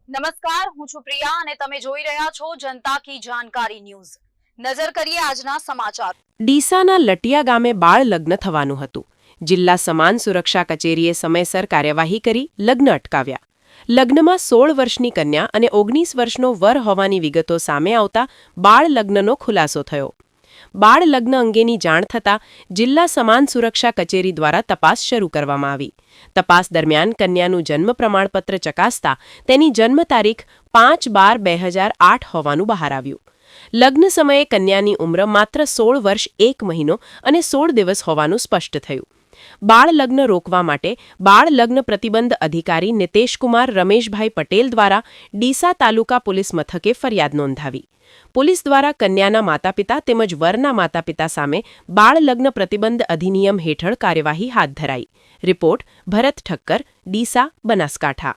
નમસ્કાર, હું છું પ્રિયા અને તમે જોઈ રહ્યા છો જનતા કી જાણકારી ન્યૂઝ। નજર કરીએ આજના સમાચાર। ડીસાના લટિયા ગામે બાળ લગ્ન થવાનું હતું। જિલ્લા સમાન સુરક્ષા કચેરીએ સમયસર કાર્યવાહી કરી લગ્ન અટકાવ્યા। લગ્નમાં 16 વર્ષની કન્યા અને 19 વર્ષનો વર હોવાની વિગતો સામે આવતા બાળ લગ્નનો ખુલાસો થયો। બાળ લગ્ન અંગેની જાણ થતાં જિલ્લા સમાન સુરક્ષા કચેરી દ્વારા તપાસ શરૂ કરવામાં આવી। તપાસ દરમિયાન કન્યાનું જન્મ પ્રમાણપત્ર ચકાસતા તેની જન્મ તારીખ 5/12/2008 હોવાનું બહાર આવ્યું। લગ્ન સમયે કન્યાની ઉંમર માત્ર 16 વર્ષ 1 મહિનો અને 16 દિવસ હોવાનું સ્પષ્ટ થયું। બાળ લગ્ન રોકવા માટે બાળ લગ્ન પ્રતિબંધ અધિકારી નિતેશકુમાર રમેશભાઈ પટેલ દ્વારા ડીસા તાલુકા પોલીસ મથકે ફરિયાદ નોંધાવી। પોલીસ દ્વારા કન્યાના માતાપિતા તેમજ વરના માતાપિતા સામે બાળ લગ્ન પ્રતિબંધ અધિનિયમ હેઠળ કાર્યવાહી હાથ ધરાઈ। રિપોર્ટ ભરત ઠક્કર, ડીસા, બનાસકાંઠા।